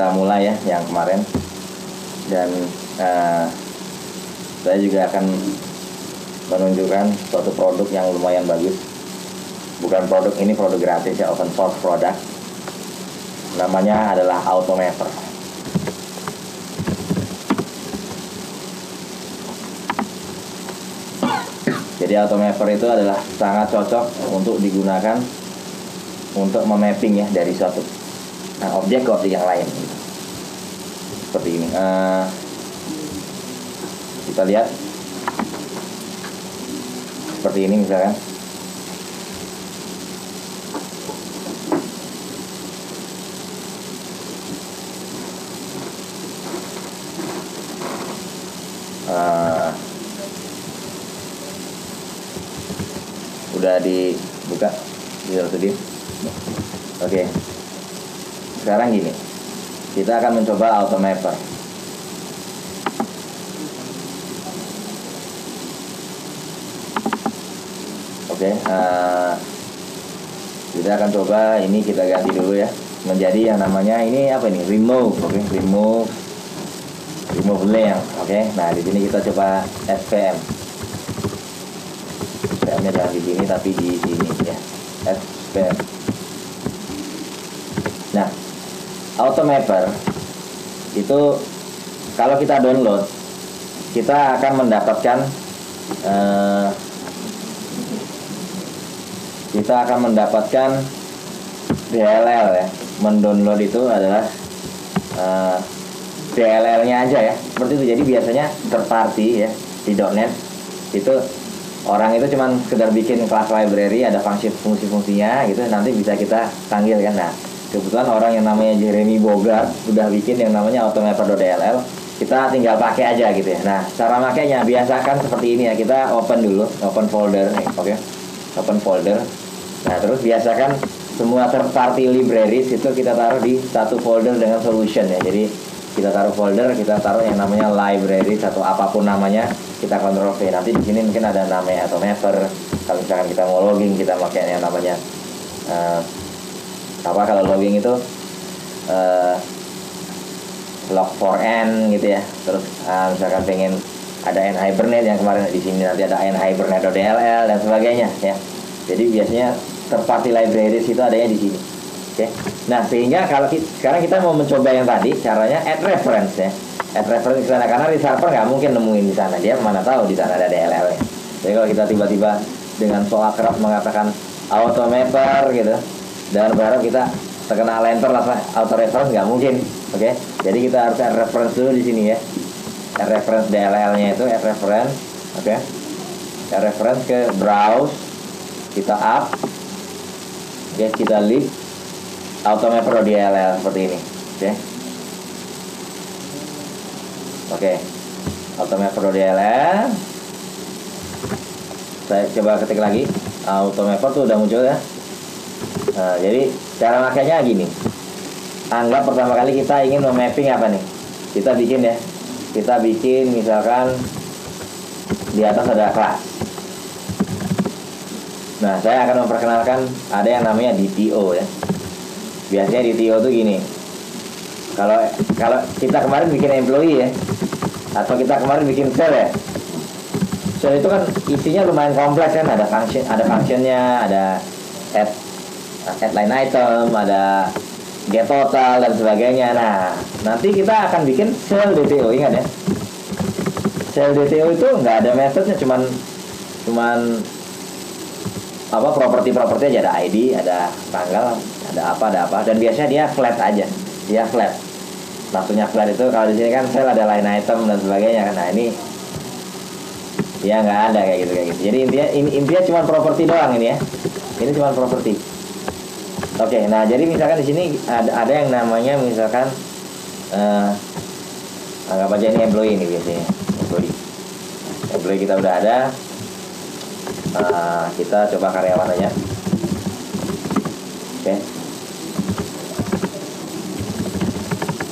kita mulai ya yang kemarin. Dan saya juga akan menunjukkan suatu produk yang lumayan bagus. Bukan produk ini, produk gratis ya, open source produk. Namanya adalah Automapper. Jadi Automapper itu adalah sangat cocok untuk digunakan untuk memapping ya dari suatu objek ke objek yang lain. Seperti ini. Kita lihat seperti ini misalkan. Udah dibuka Visual Studio. Oke. Sekarang gini, kita akan mencoba Automapper. Oke, kita akan coba ini, kita ganti dulu ya menjadi yang namanya ini apa ini, remove. Oke, remove layer. Oke, nah di sini kita coba SVM. SVM-nya jangan di sini tapi di sini ya, SVM. Nah, Automapper itu kalau kita download, kita akan mendapatkan DLL ya. Mendownload itu adalah DLL-nya aja ya, seperti itu. Jadi biasanya third party ya di .NET itu orang itu cuman sekedar bikin class library, ada fungsi-fungsinya gitu, nanti bisa kita panggil kan. Nah, kebetulan orang yang namanya Jeremy Bogart udah bikin yang namanya Automapper.dll, kita tinggal pakai aja gitu ya. Nah, cara makainya biasakan seperti ini ya, kita open dulu, open folder nih, oke. Open folder. Nah, terus biasakan semua third party libraries itu kita taruh di satu folder dengan solution ya. Jadi kita taruh folder, kita taruh yang namanya libraries atau apapun namanya, kita Ctrl V. Nanti di sini mungkin ada namanya Automapper. Kalau misalkan kita mau logging, kita pakai yang namanya kalau logging itu log4n gitu ya. Terus misalkan pengen ada nhibernate yang kemarin di sini, nanti ada nhibernate.dll dan sebagainya ya. Jadi biasanya third party libraries itu adanya di sini. Oke. Nah, sehingga kalau sekarang kita mau mencoba yang tadi, caranya add reference ya. Add reference di sana, karena di server nggak mungkin nemuin di sana, dia mana tahu di sana ada DLL-nya. Jadi kalau kita tiba-tiba dengan so akrab mengatakan Automapper gitu, dan berharap kita terkena enter langsung auto reference, nggak mungkin. Oke. Jadi kita harus add reference dulu di sini ya. Add reference DLL-nya itu add reference. Oke. Add reference ke browse, kita up. Oke, kita list Automapper.dll seperti ini. Oke. Automapper.dll. Saya coba ketik lagi. Automapper tuh udah muncul ya. Nah, jadi cara makanya gini. Anggap pertama kali kita ingin memapping apa nih? Kita bikin ya. Kita bikin misalkan di atas ada kelas. Nah, saya akan memperkenalkan ada yang namanya DTO ya. Biasanya DTO tuh gini. Kalau kita kemarin bikin employee ya, atau kita kemarin bikin cell ya. Cell itu kan isinya lumayan kompleks kan, ada functionnya, ada add line item, ada get total dan sebagainya. Nah, nanti kita akan bikin cell DTO, ingat ya. Cell DTO itu nggak ada methodnya, cuman apa, properti aja, ada ID, ada tanggal, ada apa, dan biasanya dia flat aja, dia flat. Maksudnya flat itu kalau di sini kan cell ada line item dan sebagainya kan. Nah, ini ya nggak ada kayak gitu. Jadi intinya cuma properti doang ini ya. Ini cuma properti. Oke, nah jadi misalkan di sini ada yang namanya misalkan anggap aja ini employee ini biasanya employee kita udah ada. Kita coba karyawan aja. Oke.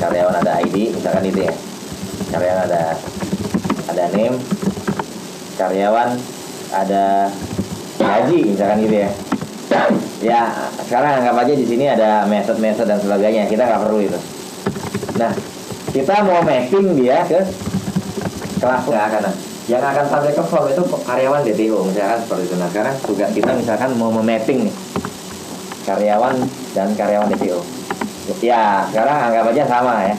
Karyawan ada ID, misalkan itu ya. Karyawan ada name. Karyawan ada gaji, misalkan gitu ya. Ya, sekarang anggap aja di sini ada method dan sebagainya. Kita nggak perlu itu. Nah, kita mau mapping dia ke kelas nggak akan. Yang akan sampai ke form itu karyawan DTO misalkan seperti itu. Nah, sekarang tugas kita misalkan mau memapping nih karyawan dan karyawan DTO. Ya, sekarang anggap aja sama ya.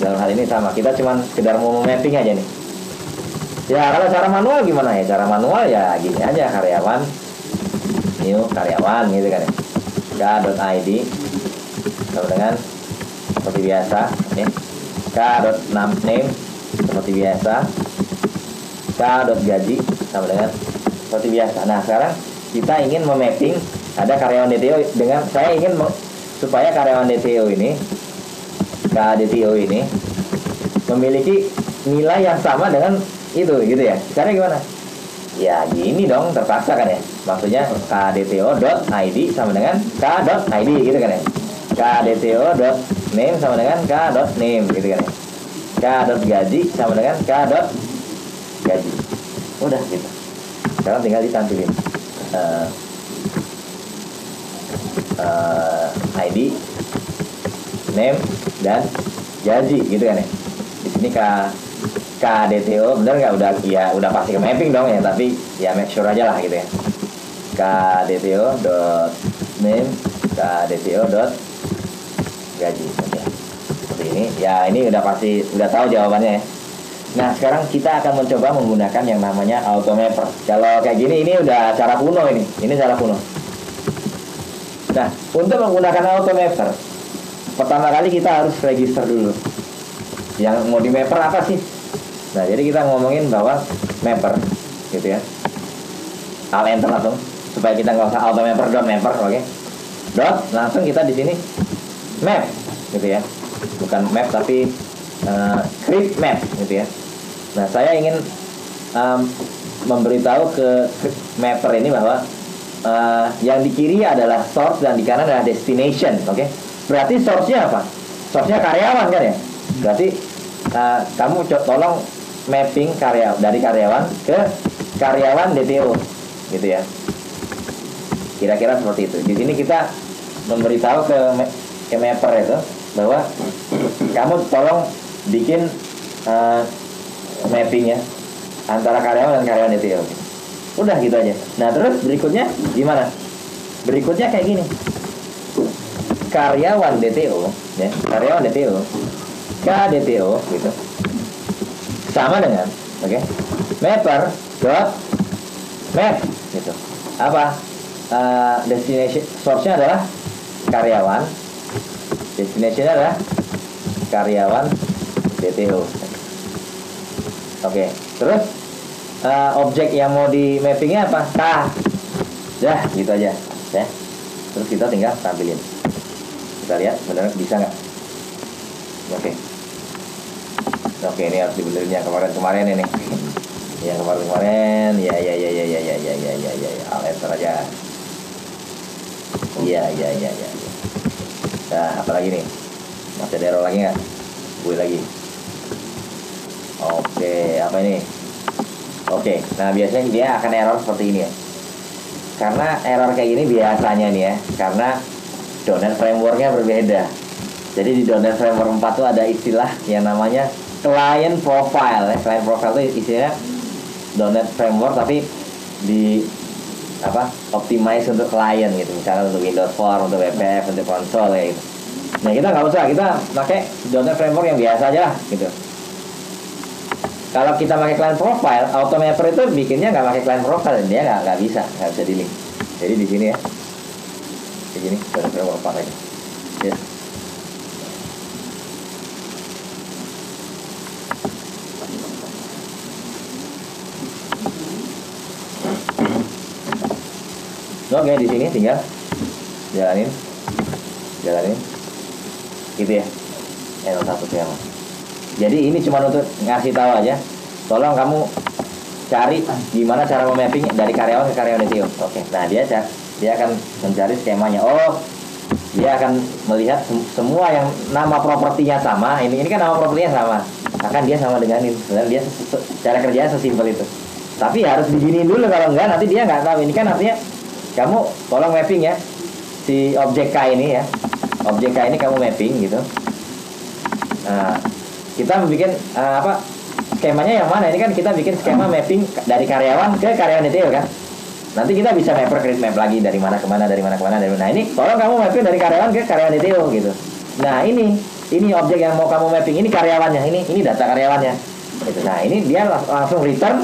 Dalam hal ini sama. Kita cuma sekedar mau mapping aja nih. Ya, kalau cara manual gimana ya? Cara manual ya gini aja, karyawan new karyawan gitu kan ya. K.id sama dengan seperti biasa ya. K.name seperti biasa. K.gaji sama dengan seperti biasa. Nah, sekarang kita ingin memapping ada karyawan DTO dengan saya ingin supaya karyawan DTO ini KDTO ini memiliki nilai yang sama dengan itu gitu ya. Caranya gimana? Ya gini dong, terpaksa kan ya. Maksudnya kdto.id sama dengan k.id gitu kan ya. kdto.name sama dengan k.name gitu kan ya. k.gaji sama dengan k.gaji. Udah gitu. Sekarang tinggal ditampilin ID, name dan gaji gitu kan ya. Di sini KDTO bener nggak, udah pasti ke mapping dong ya, tapi ya make sure aja lah gitu ya. KDTO.name, KDTO.gaji ya. Seperti ini ya, ini udah pasti udah tahu jawabannya ya. Nah, sekarang kita akan mencoba menggunakan yang namanya automapper. Kalau kayak gini ini udah cara kuno ini cara kuno. Nah, untuk menggunakan automapper pertama kali kita harus register dulu. Yang mau di mapper apa sih? Nah, jadi kita ngomongin bahwa mapper gitu ya. Alt enter langsung supaya kita nggak usah automapper.mapper, oke? Dot langsung kita di sini map gitu ya. Bukan map tapi create map gitu ya. Nah, saya ingin memberitahu ke mapper ini bahwa yang di kiri adalah source dan di kanan adalah destination, oke? Berarti source-nya apa? Source-nya karyawan kan ya? Berarti kamu tolong mapping dari karyawan ke karyawan DTO gitu ya. Kira-kira seperti itu. Di sini kita memberitahu ke mapper itu bahwa kamu tolong bikin mappingnya antara karyawan dan karyawan DTO. Udah gitu aja. Nah, terus berikutnya gimana? Berikutnya kayak gini. Karyawan DTO ya, karyawan DTO KDTO gitu sama dengan mapper dot map gitu. Apa destination source-nya adalah karyawan, destination adalah karyawan DTO. Terus objek yang mau di mappingnya apa? Dah gitu aja ya. Terus kita tinggal tampilin. Kita lihat benar bisa nggak? Oke, ini harus dibenerin yang kemarin ini. Yang kemarin ya. Alt enter aja. Ya. Nah, apa lagi nih? Masih ada error lagi nggak? Gue lagi. Oke, apa ini? Oke, nah biasanya dia akan error seperti ini ya. Karena error kayak gini biasanya nih ya, karena .NET Framework-nya berbeda. Jadi di .NET Framework 4 tuh ada istilah yang namanya client profile ya. Client profile itu istilahnya .NET Framework tapi di optimize untuk client gitu. Misalnya untuk Windows Form, untuk WPF, untuk konsol kayak gitu. Nah, kita nggak usah, kita pakai .NET Framework yang biasa aja lah gitu. Kalau kita pakai client profile, automapper itu bikinnya nggak pakai client profile, dia nggak bisa di link. Jadi di sini ya, di sini .NET Framework 4 aja. Yes. Oke, di sini tinggal jalanin gitu ya. L1 ya. Jadi ini cuma untuk ngasih tahu aja. Tolong kamu cari gimana cara memapping dari karyawan ke karyawan DTO. Oke. Nah, dia akan mencari skemanya. Oh, dia akan melihat semua yang nama propertinya sama. Ini kan nama propertinya sama. Akan dia sama dengan ini. Sebenarnya dia cara kerjanya sesimpel itu. Tapi harus diginiin dulu, kalau enggak nanti dia nggak tahu. Ini kan artinya kamu tolong mapping ya si objek K ini ya. Objek K ini kamu mapping gitu. Nah, kita bikin apa skemanya yang mana? Ini kan kita bikin skema mapping dari karyawan ke karyawan detail kan. Nanti kita bisa create map lagi dari mana ke mana, dari mana ke mana, dari mana. Nah, ini tolong kamu mapping dari karyawan ke karyawan detail gitu. Nah, ini objek yang mau kamu mapping, ini karyawannya, ini data karyawannya. Gitu. Nah, ini dia langsung return